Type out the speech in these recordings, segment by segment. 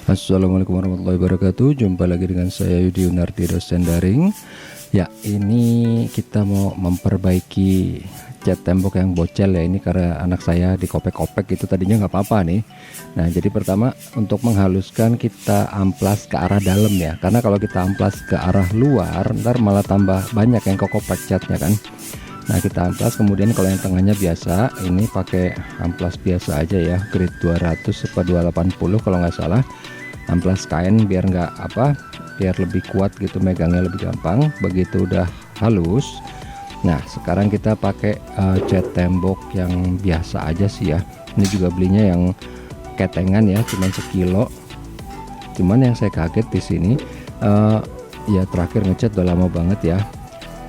Assalamualaikum warahmatullahi wabarakatuh. Jumpa lagi dengan saya Yudi Yunardi, dosen daring. Ya, ini kita mau memperbaiki cat tembok yang bocel ya. Ini karena anak saya dikopek-kopek itu tadinya nggak apa-apa nih. Nah, jadi pertama untuk menghaluskan kita amplas ke arah dalam ya. Karena kalau kita amplas ke arah luar, ntar malah tambah banyak yang kekopek catnya kan. Nah, kita amplas, kemudian kalau yang tengahnya biasa, ini pakai amplas biasa aja ya, grade 200 atau 280 kalau nggak salah. Amplas kain biar biar lebih kuat gitu, megangnya lebih gampang. Begitu udah halus, nah sekarang kita pakai cat tembok yang biasa aja sih ya. Ini juga belinya yang ketengan ya, cuman sekilo. Cuman yang saya kaget di sini ya, terakhir ngecat udah lama banget ya.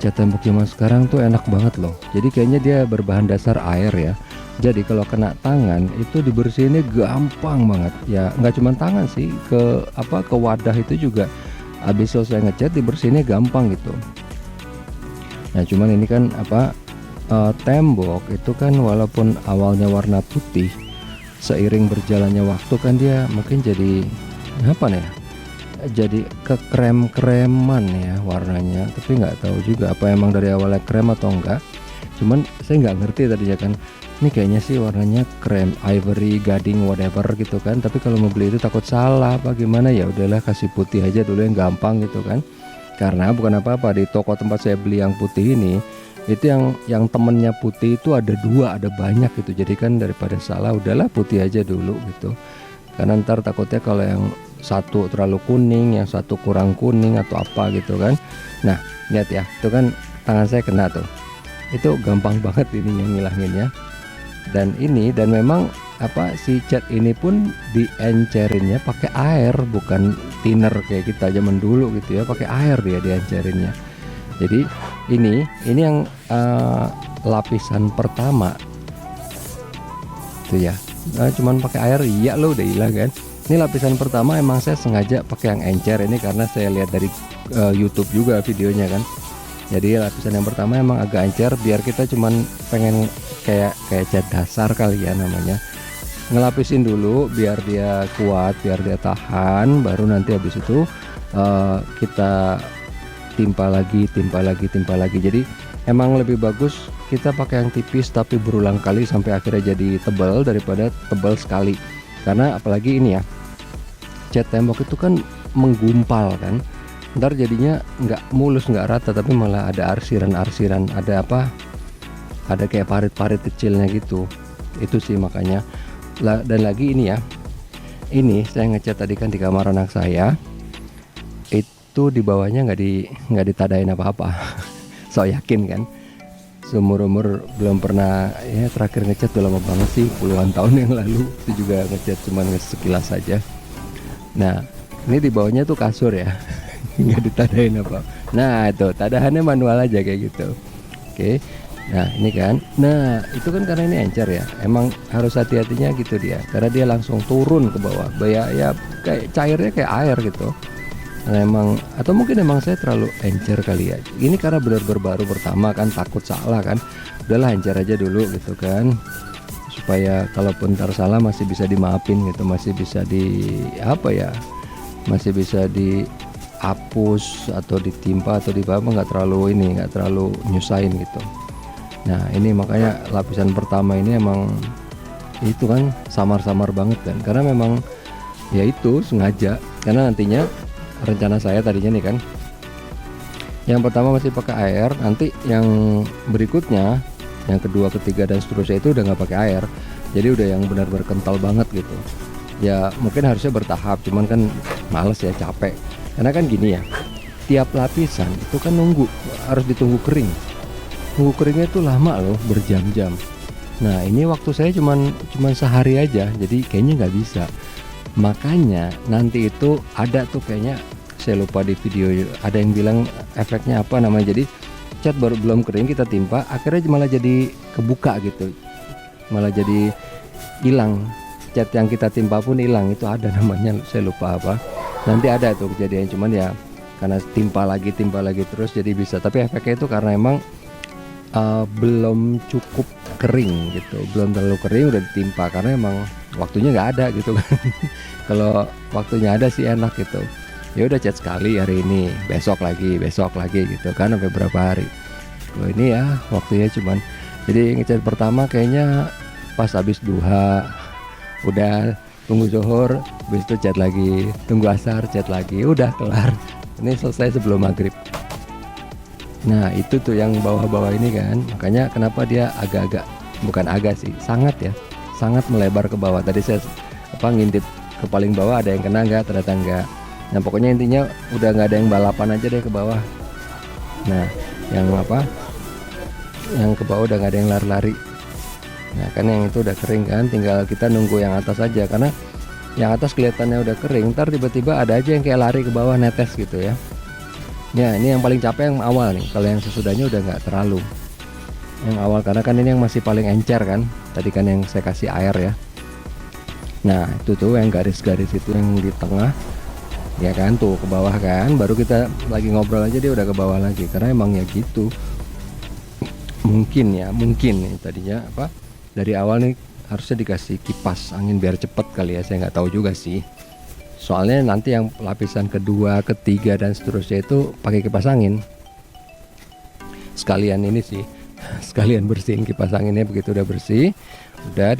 Cat tembok zaman sekarang tuh enak banget loh. Jadi kayaknya dia berbahan dasar air ya. Jadi kalau kena tangan itu dibersihinnya gampang banget ya. Nggak cuma tangan sih, ke wadah itu juga habis selesai ngecat dibersihinnya gampang gitu. Nah cuman ini kan tembok itu kan walaupun awalnya warna putih, seiring berjalannya waktu kan dia mungkin jadi jadi kekrem-kreman ya warnanya. Tapi nggak tahu juga apa emang dari awalnya krem atau enggak. Cuman saya nggak ngerti tadinya kan, ini kayaknya sih warnanya krem, ivory, gading, whatever gitu kan. Tapi kalau mau beli itu takut salah apa gimana, ya udahlah kasih putih aja dulu yang gampang gitu kan. Karena bukan apa-apa, di toko tempat saya beli yang putih ini, itu yang temennya putih itu ada dua, ada banyak gitu. Jadi kan daripada salah, udahlah putih aja dulu gitu. Karena ntar takutnya kalau yang satu terlalu kuning, yang satu kurang kuning atau apa gitu kan. Nah lihat ya, itu kan tangan saya kena tuh. Itu gampang banget ini yang ngilanginnya. Dan memang si cat ini pun diencerinnya pakai air, bukan thinner kayak kita zaman dulu gitu ya, pakai air dia diencerinnya. Jadi ini yang lapisan pertama tuh ya. Nah, cuman pakai air iya lo udah hilang kan. Ini lapisan pertama, emang saya sengaja pakai yang encer ini karena saya lihat dari YouTube juga videonya kan. Jadi lapisan yang pertama emang agak encer, biar kita cuman pengen kayak cat dasar kali ya namanya. Ngelapisin dulu biar dia kuat, biar dia tahan, baru nanti habis itu kita timpa lagi. Jadi emang lebih bagus kita pakai yang tipis tapi berulang kali sampai akhirnya jadi tebal daripada tebal sekali. Karena apalagi ini ya, cat tembok itu kan menggumpal kan, ntar jadinya nggak mulus, nggak rata, tapi malah ada arsiran, ada kayak parit-parit kecilnya gitu. Itu sih makanya. Dan lagi ini ya, ini saya ngecat tadi kan di kamar anak saya, itu di bawahnya nggak ditadain apa-apa. So yakin kan, seumur-umur belum pernah ya, terakhir ngecat udah lama banget sih, puluhan tahun yang lalu. Itu juga ngecat cuman sekilas saja. Nah ini di bawahnya tuh kasur ya, nggak ditadain apa. Nah itu tadahannya manual aja kayak gitu. Oke. Nah ini kan, nah itu kan karena ini encer ya, emang harus hati-hatinya gitu dia, karena dia langsung turun ke bawah. Ya kayak cairnya kayak air gitu. Nah, emang, atau mungkin emang saya terlalu encer kali ya. Ini karena benar-benar baru pertama kan, takut salah kan. Udahlah encer aja dulu gitu kan, supaya kalaupun ntar salah masih bisa dimaafin gitu, masih bisa masih bisa dihapus atau ditimpa atau nggak terlalu nyusahin gitu. Nah ini makanya lapisan pertama ini emang itu kan samar-samar banget kan, karena memang ya itu sengaja, karena nantinya rencana saya tadinya nih kan, yang pertama masih pakai air, nanti yang berikutnya, yang kedua, ketiga dan seterusnya itu udah nggak pakai air, jadi udah yang benar-benar kental banget gitu. Ya mungkin harusnya bertahap, cuman kan males ya, capek. Karena kan gini ya, tiap lapisan itu kan harus ditunggu kering. Tunggu keringnya itu lama loh, berjam-jam. Nah ini waktu saya cuman sehari aja, jadi kayaknya nggak bisa. Makanya nanti itu ada tuh kayaknya, saya lupa di video, ada yang bilang efeknya apa namanya, jadi cat baru belum kering kita timpa, akhirnya malah jadi kebuka gitu, malah jadi hilang, cat yang kita timpa pun hilang. Itu ada namanya, saya lupa apa, nanti ada tuh kejadian. Cuman ya karena timpa lagi terus jadi bisa, tapi efeknya itu karena emang belum cukup kering gitu, belum terlalu kering udah ditimpa, karena emang waktunya nggak ada gitu kan. Kalau waktunya ada sih enak gitu, ya udah chat sekali hari ini, besok lagi gitu kan, sampai berapa hari. Kalau ini ya waktunya cuman, jadi ngechat pertama kayaknya pas habis duha, udah tunggu zuhur, habis itu chat lagi, tunggu asar chat lagi, udah kelar. Ini selesai sebelum maghrib. Nah itu tuh yang bawah-bawah ini kan, makanya kenapa dia agak-agak, bukan agak sih, sangat ya, sangat melebar ke bawah. Tadi saya ngintip ke paling bawah, ada yang kena nggak, ternyata enggak. Nah pokoknya intinya udah nggak ada yang balapan aja deh ke bawah. Nah yang yang ke bawah udah nggak ada yang lari-lari. Nah kan yang itu udah kering kan, tinggal kita nunggu yang atas aja, karena yang atas kelihatannya udah kering, ntar tiba-tiba ada aja yang kayak lari ke bawah netes gitu ya. Ya ini yang paling capek yang awal nih, kalau yang sesudahnya udah nggak terlalu. Yang awal karena kan ini yang masih paling encer kan, tadi kan yang saya kasih air ya. Nah itu tuh yang garis-garis itu yang di tengah, ya kan tuh ke bawah kan, baru kita lagi ngobrol aja dia udah ke bawah lagi, karena emang ya gitu. Mungkin nih tadinya dari awal nih harusnya dikasih kipas angin biar cepet kali ya, saya nggak tahu juga sih. Soalnya nanti yang lapisan kedua, ketiga dan seterusnya itu pakai kipas angin. Sekalian ini sih, sekalian bersihin kipas anginnya, begitu udah bersih, udah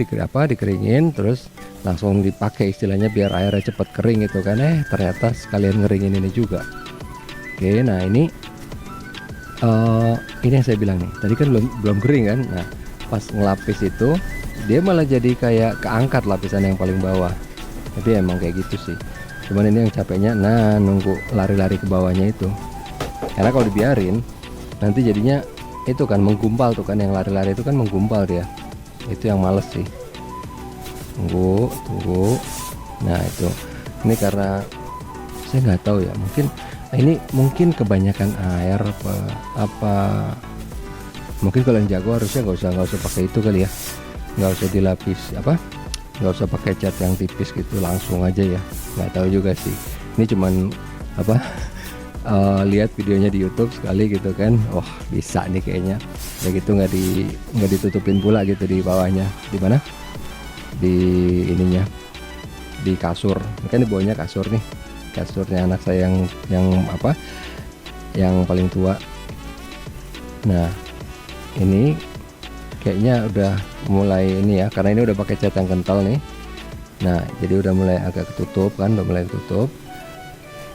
dikeringin, terus langsung dipakai istilahnya biar airnya cepet kering gitu kan. Ternyata sekalian ngeringin ini juga. Oke, nah ini yang saya bilang nih, tadi kan belum kering kan. Nah pas ngelapis itu dia malah jadi kayak keangkat lapisan yang paling bawah. Tapi emang kayak gitu sih, cuman ini yang capeknya nunggu lari-lari ke bawahnya itu. Karena kalau dibiarin nanti jadinya itu kan menggumpal tuh kan, yang lari-lari itu kan menggumpal dia, itu yang males sih. Tunggu. Nah itu, ini karena saya nggak tahu ya, mungkin kebanyakan air apa mungkin kalau yang jago harusnya nggak usah pakai itu kali ya, nggak usah dilapis nggak usah pakai cat yang tipis gitu, langsung aja ya. Nggak tahu juga sih, ini cuman lihat videonya di YouTube sekali gitu kan, bisa nih kayaknya ya gitu, nggak ditutupin pula gitu di bawahnya, di mana di ininya, di kasur kan, di bawahnya kasur nih, kasurnya anak saya yang paling tua. Nah ini kayaknya udah mulai ini ya, karena ini udah pakai cat yang kental nih. Nah jadi udah mulai agak ketutup kan, udah mulai ketutup.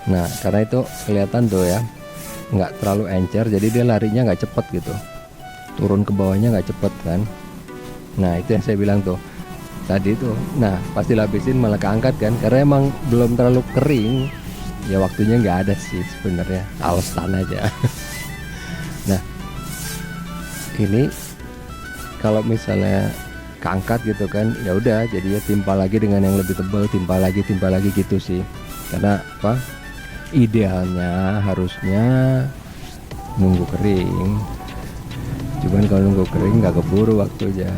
Nah karena itu kelihatan tuh ya, nggak terlalu encer, jadi dia larinya nggak cepet gitu, turun ke bawahnya nggak cepet kan. Nah itu yang saya bilang tuh tadi tuh, nah pasti lapisin malah keangkat kan, karena emang belum terlalu kering ya, waktunya nggak ada sih sebenarnya, alasan aja. Nah ini kalau misalnya keangkat gitu kan, ya udah jadinya timpa lagi dengan yang lebih tebal, timpa lagi gitu sih. Karena idealnya harusnya nunggu kering, cuman kalau nunggu kering nggak keburu waktunya,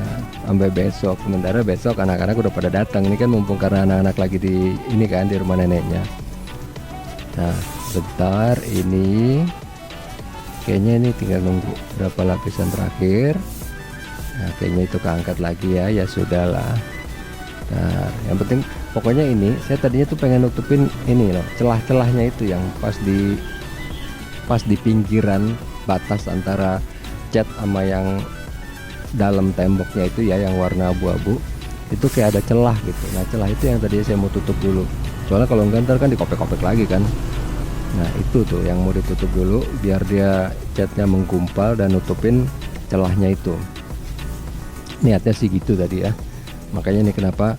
sampai besok. Sementara besok anak-anak udah pada datang, ini kan mumpung karena anak-anak lagi di ini kan, di rumah neneknya. Nah bentar, ini kayaknya ini tinggal nunggu berapa lapisan terakhir. Nah kayaknya itu keangkat lagi ya sudahlah. Nah yang penting pokoknya ini, saya tadinya tuh pengen nutupin ini loh, celah-celahnya itu yang pas di pinggiran batas antara cat sama yang dalam temboknya itu ya, yang warna abu-abu itu kayak ada celah gitu. Nah celah itu yang tadinya saya mau tutup dulu, soalnya kalau enggak ntar kan dikopek-kopek lagi kan. Nah itu tuh yang mau ditutup dulu biar dia catnya menggumpal dan nutupin celahnya itu. Niatnya sih gitu tadi ya, makanya ini kenapa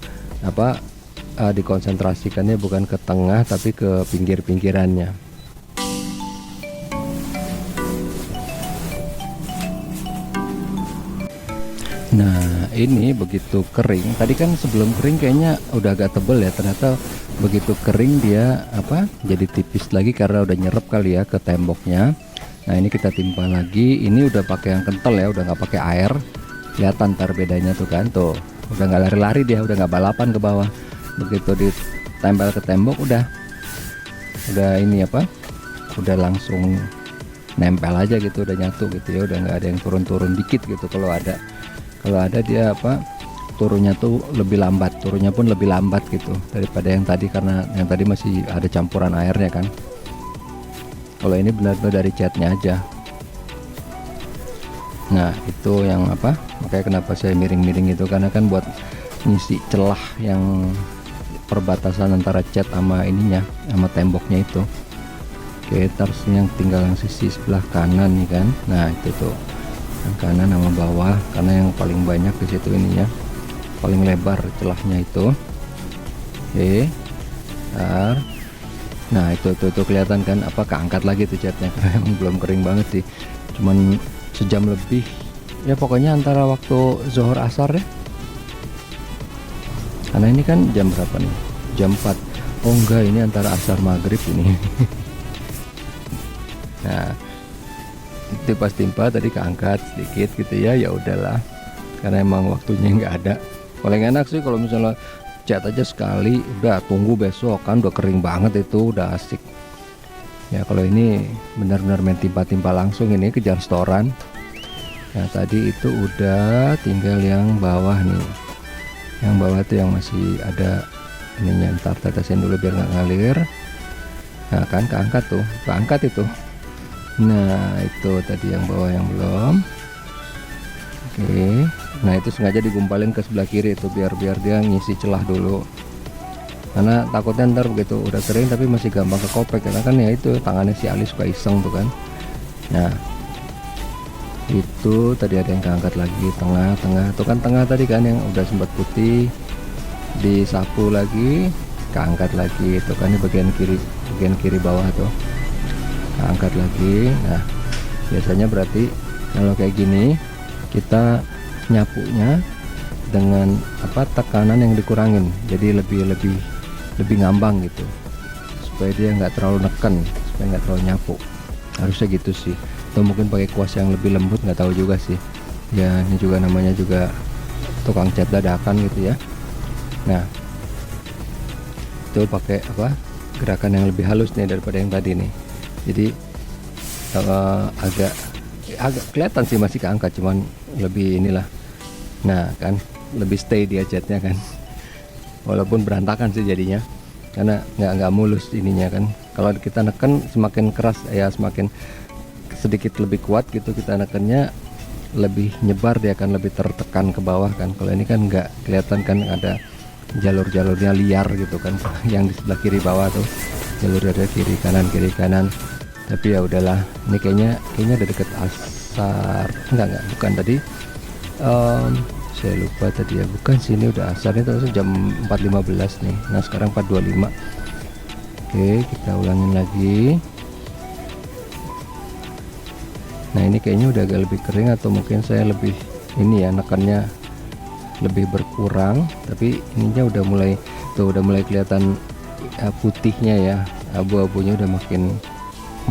dikonsentrasikannya bukan ke tengah tapi ke pinggir-pinggirannya. Nah ini begitu kering, tadi kan sebelum kering kayaknya udah agak tebel ya, ternyata begitu kering dia jadi tipis lagi karena udah nyerap kali ya ke temboknya. Nah ini kita timpa lagi, ini udah pakai yang kental ya, udah nggak pakai air. Kelihatan ntar bedanya tuh kan, tuh udah nggak lari-lari dia, udah nggak balapan ke bawah. Begitu ditempel ke tembok udah ini udah langsung nempel aja gitu, udah nyatu gitu ya, udah nggak ada yang turun-turun dikit gitu. Kalau ada dia turunnya tuh lebih lambat, turunnya pun lebih lambat gitu daripada yang tadi, karena yang tadi masih ada campuran airnya kan. Kalau ini benar-benar dari catnya aja. Nah itu yang apa, makanya kenapa saya miring-miring itu, karena kan buat ngisi celah yang perbatasan antara cat sama ininya, sama temboknya itu. Oke, terus yang tinggal yang sisi sebelah kanan nih kan. Nah itu tuh yang kanan sama bawah, karena yang paling banyak di situ ininya, paling lebar celahnya itu. Oke, nah itu kelihatan kan, apa keangkat lagi tuh catnya karena emang belum kering banget sih, cuman sejam lebih ya, pokoknya antara waktu zuhur asar ya, karena ini kan jam berapa nih, jam 4. Oh enggak, ini antara asar maghrib ini. Nah itu pas timpa tadi keangkat sedikit gitu ya, ya udahlah, karena emang waktunya nggak ada. Paling enak sih kalau misalnya cat aja sekali, udah tunggu besok kan udah kering banget, itu udah asik ya. Kalau ini benar-benar main timpa-timpa langsung, ini kejar setoran. Nah tadi itu udah tinggal yang bawah nih, yang bawah tuh yang masih ada ininya, ntar tetesin dulu biar nggak ngalir. Nah kan keangkat itu. Nah itu tadi yang bawah yang belum. Oke, nah itu sengaja digumpalin ke sebelah kiri itu biar dia ngisi celah dulu, karena takutnya ntar begitu udah kering tapi masih gampang kekopek, karena kan ya itu tangannya si Ali suka iseng tuh kan. Nah itu tadi ada yang keangkat lagi, tengah tuh kan, tengah tadi kan yang udah sempat putih, disapu lagi, keangkat lagi itu kan, di bagian kiri bawah tuh keangkat lagi. Nah biasanya berarti kalau kayak gini kita nyapunya dengan apa, tekanan yang dikurangin, jadi lebih ngambang gitu, supaya dia nggak terlalu neken, supaya nggak terlalu nyapu, harusnya gitu sih. Atau mungkin pakai kuas yang lebih lembut, nggak tahu juga sih ya, ini juga namanya juga tukang cat dadakan gitu ya. Nah itu pakai apa, gerakan yang lebih halus nih daripada yang tadi nih, jadi agak kelihatan sih masih keangkat, cuman lebih inilah. Nah kan lebih stay dia catnya kan, walaupun berantakan sih jadinya, karena nggak mulus ininya kan. Kalau kita neken semakin keras ya, semakin sedikit lebih kuat gitu kita nekennya, lebih nyebar, dia akan lebih tertekan ke bawah kan. Kalau ini kan nggak kelihatan kan, ada jalur-jalurnya liar gitu kan. Yang di sebelah kiri bawah tuh jalur ada kiri kanan. Tapi ya udahlah, ini kayaknya udah deket asar. Enggak, bukan tadi. Saya lupa tadi ya, bukan sih, ini udah asar, ini terus jam 4.15 nih. Nah sekarang 4.25. Oke, kita ulangin lagi. Nah ini kayaknya udah agak lebih kering, atau mungkin saya lebih ini ya, nekannya lebih berkurang. Tapi ininya udah mulai kelihatan putihnya ya, abu-abunya udah makin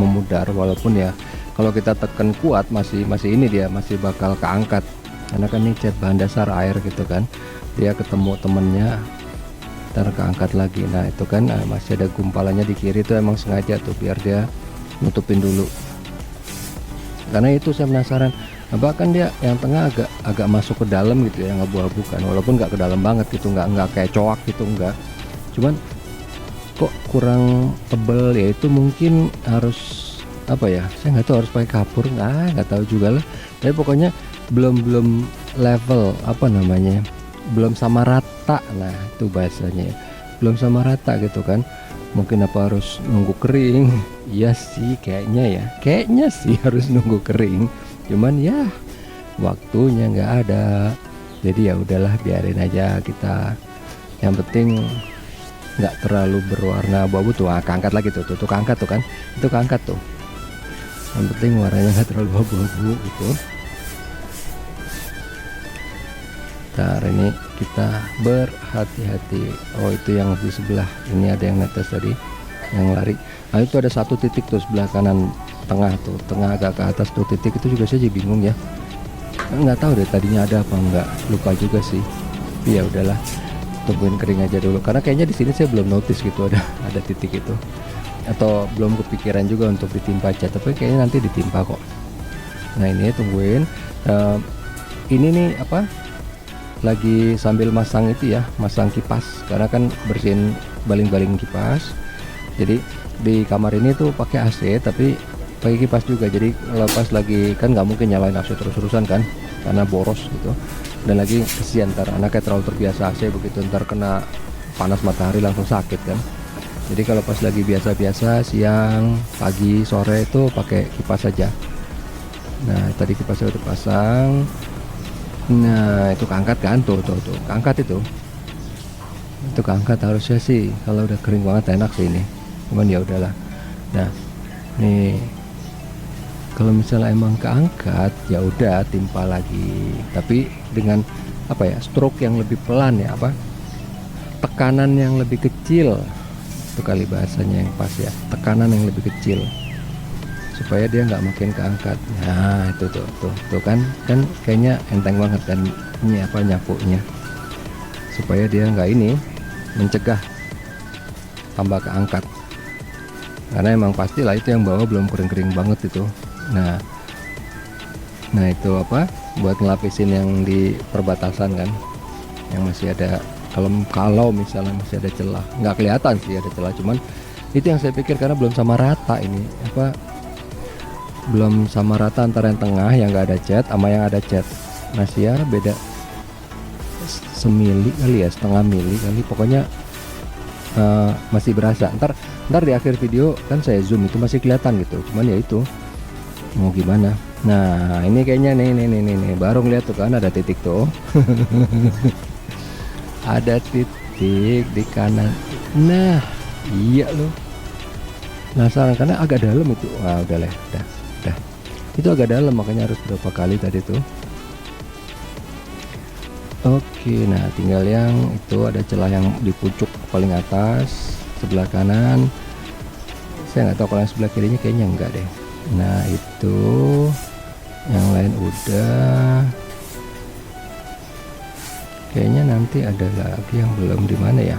memudar. Walaupun ya kalau kita tekan kuat masih ini, dia masih bakal keangkat, karena kan ini cat bahan dasar air gitu kan, dia ketemu temennya ntar keangkat lagi. Nah itu kan masih ada gumpalannya di kiri, itu emang sengaja tuh biar dia nutupin dulu, karena itu saya penasaran, bahkan dia yang tengah agak masuk ke dalam gitu ya, yang abu-abu kan, walaupun nggak ke dalam banget gitu, nggak kayak coak gitu, nggak, cuman kok kurang tebel ya. Itu mungkin harus apa ya, saya nggak tahu, harus pakai kapur nggak tahu juga lah. Tapi pokoknya belum level, apa namanya, belum sama rata. Nah itu bahasanya, belum sama rata gitu kan. Mungkin apa harus nunggu kering? Iya sih kayaknya sih harus nunggu kering, cuman ya waktunya nggak ada. Jadi ya udahlah, biarin aja kita, yang penting nggak terlalu berwarna abu-abu tuh. Keangkat lagi tuh keangkat tuh kan, itu keangkat tuh, yang penting warnanya nggak terlalu abu-abu gitu. Ntar ini kita berhati-hati. Oh itu yang di sebelah ini ada yang netes tadi, yang lari. Nah itu ada satu titik tuh sebelah kanan tengah agak ke atas tuh titik, itu juga saya jadi bingung ya, nggak tahu deh tadinya ada apa enggak, lupa juga sih. Tapi ya udahlah, tungguin kering aja dulu, karena kayaknya di sini saya belum notice gitu ada titik itu, atau belum kepikiran juga untuk ditimpa cat, tapi kayaknya nanti ditimpa kok. Nah ini tungguin. Ini nih apa, lagi sambil masang itu ya, masang kipas, karena kan bersihin baling-baling kipas. Jadi di kamar ini tuh pakai AC tapi pakai kipas juga, jadi kalau pas lagi kan nggak mungkin nyalain AC terus-terusan kan, karena boros gitu. Dan lagi kesian ntar anaknya terlalu terbiasa AC, begitu ntar kena panas matahari langsung sakit kan. Jadi kalau pas lagi biasa-biasa siang, pagi, sore itu pakai kipas saja. Nah tadi kipasnya udah pasang. Nah itu keangkat kan, tuh keangkat itu keangkat harusnya sih, kalau udah kering banget enak sih ini, cuman ya udahlah. Nah nih kalau misalnya emang keangkat ya udah timpa lagi, tapi dengan apa ya, stroke yang lebih pelan ya, apa, tekanan yang lebih kecil, itu kali bahasanya yang pas ya, tekanan yang lebih kecil supaya dia nggak makin keangkat. Nah itu tuh kan kayaknya enteng banget kan ini apa, nyapunya, supaya dia nggak ini mencegah tambah keangkat, karena emang pastilah itu yang bawah belum kering-kering banget itu. Nah itu apa, buat ngelapisin yang di perbatasan kan, yang masih ada, kalau misalnya masih ada celah, nggak kelihatan sih ada celah, cuman itu yang saya pikir karena belum sama rata ini, apa, belum sama rata antara yang tengah yang nggak ada cat sama yang ada cat, masih ya beda semili kali ya, setengah mili kali, pokoknya masih berasa. Ntar di akhir video kan saya zoom itu masih kelihatan gitu, cuman ya itu mau gimana. Nah ini kayaknya nih baru ngeliat tuh kan ada titik tuh ada titik di kanan. Nah iya loh, penasaran karena agak dalam itu. Wah udah lah, udah itu agak dalam, makanya harus berapa kali tadi tuh. Oke, nah tinggal yang itu ada celah yang di pucuk paling atas sebelah kanan. Saya nggak tahu kalau yang sebelah kirinya, kayaknya enggak deh. Nah itu yang lain udah. Kayaknya nanti ada lagi yang belum, di mana ya?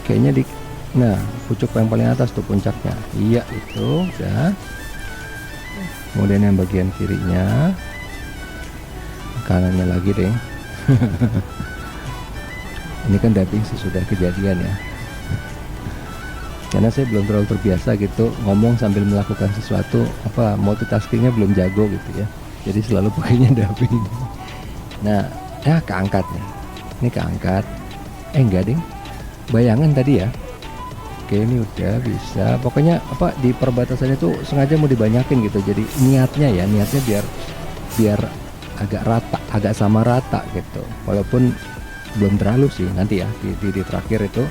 Kayaknya di, nah pucuk yang paling atas tuh puncaknya. Iya itu udah. Kemudian yang bagian kirinya, kanannya lagi deh. Ini kan dubbing sesudah kejadian ya, karena saya belum terlalu terbiasa gitu ngomong sambil melakukan sesuatu, apa, multitaskingnya belum jago gitu ya, jadi selalu pakainya dubbing. Nah keangkat nih, ini keangkat, enggak ding, bayangan tadi ya. Oke ini udah bisa, pokoknya apa di perbatasan itu sengaja mau dibanyakin gitu, jadi niatnya biar agak rata, agak sama rata gitu, walaupun belum terlalu sih, nanti ya di terakhir itu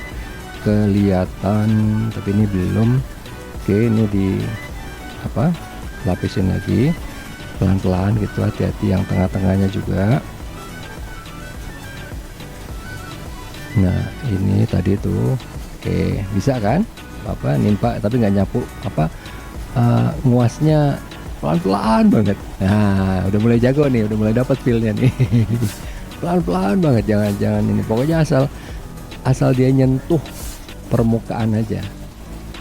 kelihatan, tapi ini belum. Oke ini di apa, lapisin lagi pelan-pelan gitu, hati-hati yang tengah-tengahnya juga. Nah ini tadi tuh oke, bisa kan apa nimpa tapi nggak nyapu, apa, nguasnya pelan-pelan banget. Nah udah mulai jago nih, udah mulai dapat feel-nya nih pelan-pelan banget, jangan ini, pokoknya asal dia nyentuh permukaan aja,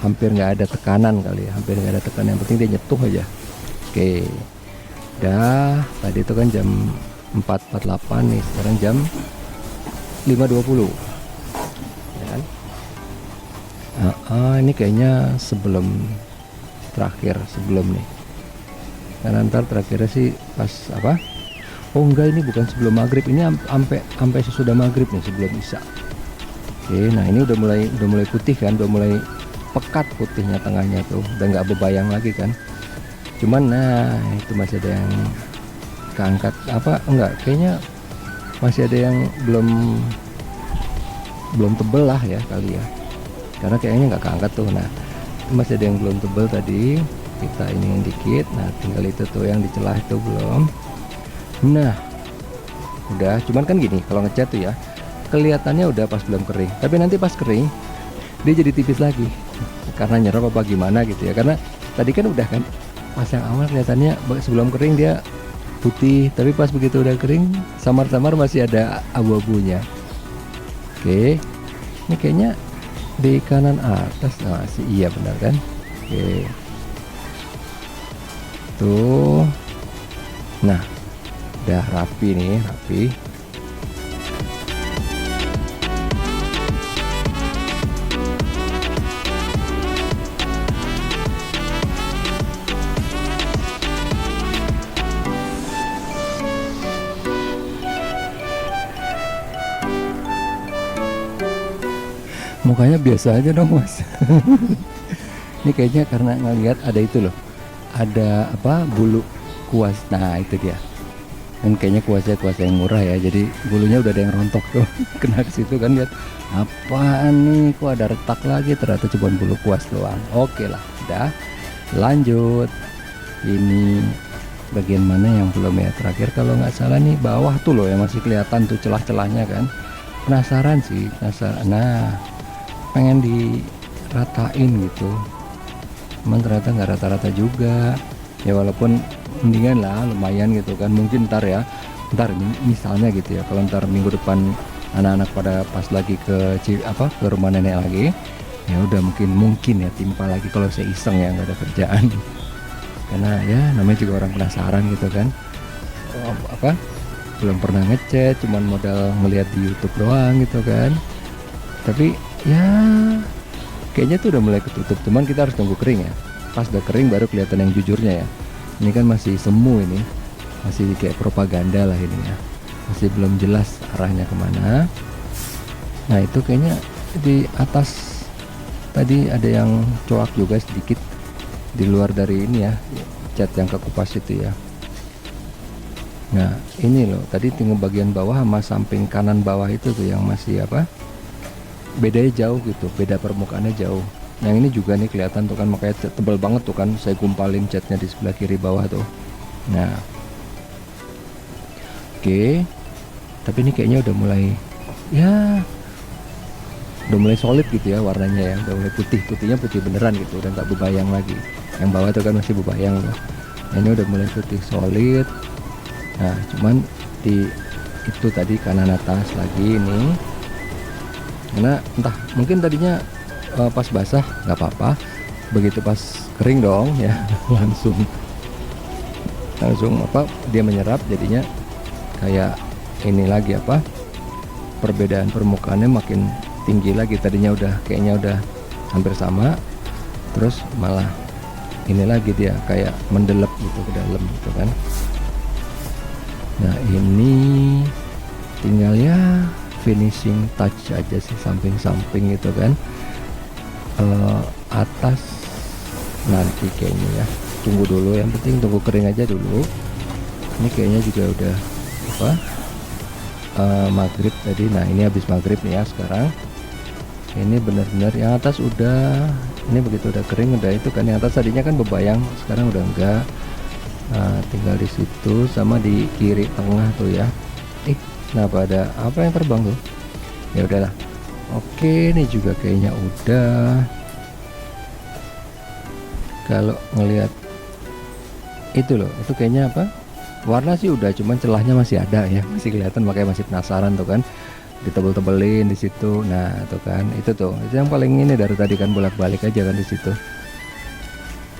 hampir nggak ada tekanan kali ya, hampir nggak ada tekanan, yang penting dia nyentuh aja. Oke dah, tadi itu kan jam 4.48 nih, sekarang jam 5.20 ya kan. Ini kayaknya sebelum nih, karena ntar terakhirnya sih pas apa, oh enggak, ini bukan sebelum maghrib, ini sampai sesudah maghrib nih, sebelum isya. Oke nah ini udah mulai putih kan, udah mulai pekat putihnya tengahnya tuh, udah nggak bebayang lagi kan. Cuman nah itu masih ada yang keangkat, apa enggak, kayaknya masih ada yang belum tebel lah ya kali ya, karena kayaknya nggak keangkat tuh. Nah masih ada yang belum tebel tadi, kita ini dikit. Nah tinggal itu tuh yang dicelah itu belum. Nah udah, cuman kan gini, kalau ngecat tuh ya kelihatannya udah pas belum kering, tapi nanti pas kering dia jadi tipis lagi karena nyerap apa gimana gitu ya, karena tadi kan udah kan pas yang awal kelihatannya sebelum kering dia putih, tapi pas begitu udah kering samar-samar masih ada abu-abunya. Oke ini kayaknya di kanan atas, masih iya benar kan. Oke tuh, nah Udah rapi nih, rapi. Mukanya biasa aja dong mas. Ini kayaknya karena ngeliat ada itu loh, ada apa, bulu kuas. Nah itu dia, kan kayaknya kuasnya kuas yang murah ya, jadi bulunya udah ada yang rontok tuh. Kena ke situ kan, lihat apaan nih, kok ada retak lagi, ternyata cuma bulu kuas doang. Oke lah, udah lanjut. Ini bagian mana yang belum ya, terakhir kalau nggak salah nih bawah tuh loh yang masih kelihatan tuh celah-celahnya kan. Penasaran sih, penasaran. Nah pengen diratain gitu, cuman ternyata nggak rata-rata juga ya, walaupun mendingan lah, lumayan gitu kan. Mungkin ntar ya, ntar misalnya gitu ya, kalau ntar minggu depan anak-anak pada pas lagi ke rumah nenek lagi, ya udah mungkin ya timpa lagi kalau saya iseng ya, nggak ada kerjaan. Karena ya namanya juga orang penasaran gitu kan. Belum pernah ngechat, cuman modal ngelihat di YouTube doang gitu kan. Tapi ya kayaknya tuh udah mulai ketutup, cuman kita harus tunggu kering ya. Pas udah kering baru kelihatan yang jujurnya ya. Ini kan masih semu, ini masih kayak propaganda lah ini ya, masih belum jelas arahnya kemana. Nah itu kayaknya di atas tadi ada yang coak juga sedikit di luar dari ini ya, cat yang kekupas itu ya. Nah ini loh, tadi tinggal bagian bawah sama samping kanan bawah itu tuh yang masih apa, bedanya jauh gitu, beda permukaannya jauh. Yang ini juga nih kelihatan tuh kan, makanya tebal banget tuh kan, saya gumpalin catnya di sebelah kiri bawah tuh. Nah oke, tapi ini kayaknya udah mulai ya, udah mulai solid gitu ya warnanya ya, udah mulai putihnya putih beneran gitu, udah nggak bebayang lagi. Yang bawah tuh kan masih bebayang loh, ini udah mulai putih solid. Nah cuman di itu tadi kanan atas lagi ini, karena entah mungkin tadinya pas basah nggak apa-apa, begitu pas kering dong ya langsung apa, dia menyerap, jadinya kayak ini lagi apa, perbedaan permukaannya makin tinggi lagi. Tadinya udah kayaknya udah hampir sama, terus malah ini lagi dia kayak mendelep gitu ke dalam gitu kan. Nah ini tinggal ya finishing touch aja sih, samping-samping gitu kan. Atas nanti kayaknya ya, tunggu dulu, yang penting tunggu kering aja dulu. Ini kayaknya juga udah apa, maghrib tadi. Nah ini habis maghrib nih ya sekarang. Ini benar-benar yang atas udah, ini begitu udah kering udah itu kan, yang atas tadinya kan bebayang, sekarang udah enggak. Nah, tinggal di situ sama di kiri tengah tuh ya. Kenapa ada apa yang terbang tuh? Ya udahlah. Oke, ini juga kayaknya udah. Kalau ngelihat itu loh, itu kayaknya apa? Warna sih udah, cuman celahnya masih ada ya, masih kelihatan, makanya masih penasaran tuh kan. Ditebel-tebelin di situ. Nah, tuh kan, itu yang paling ini dari tadi kan, bolak-balik aja kan di situ.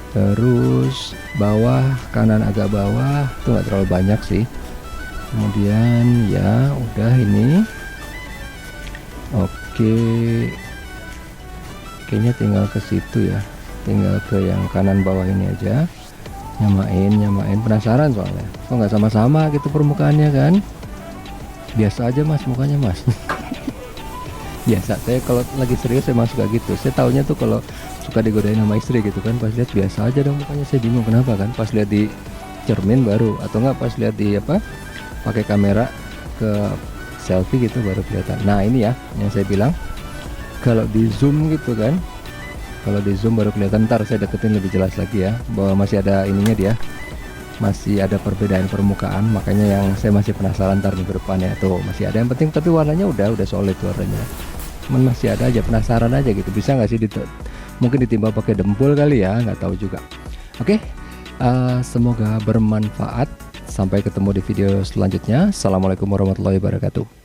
Terus bawah kanan agak bawah tuh nggak terlalu banyak sih. Kemudian ya udah ini. Oke, kayaknya tinggal ke situ ya, tinggal ke yang kanan bawah ini aja, nyamain. Penasaran soalnya kok nggak sama-sama gitu permukaannya kan. Biasa aja mas mukanya mas. Biasa, saya kalau lagi serius emang suka gitu. Saya taunya tuh kalau suka digodain sama istri gitu kan, pas lihat biasa aja dong mukanya. Saya bingung kenapa kan, pas lihat di cermin baru, atau enggak pas lihat di apa, pakai kamera ke selfie gitu baru kelihatan. Nah ini ya yang saya bilang, kalau di zoom gitu kan, kalau di zoom baru kelihatan. Ntar saya deketin lebih jelas lagi ya, bahwa masih ada ininya dia, masih ada perbedaan permukaan. Makanya yang saya masih penasaran ntar minggu depannya tuh masih ada. Yang penting tapi warnanya udah solid warnanya, cuman masih ada aja penasaran aja gitu, bisa nggak sih mungkin ditimbal pakai dempul kali ya, nggak tahu juga. Oke, semoga bermanfaat. Sampai ketemu di video selanjutnya. Assalamualaikum warahmatullahi wabarakatuh.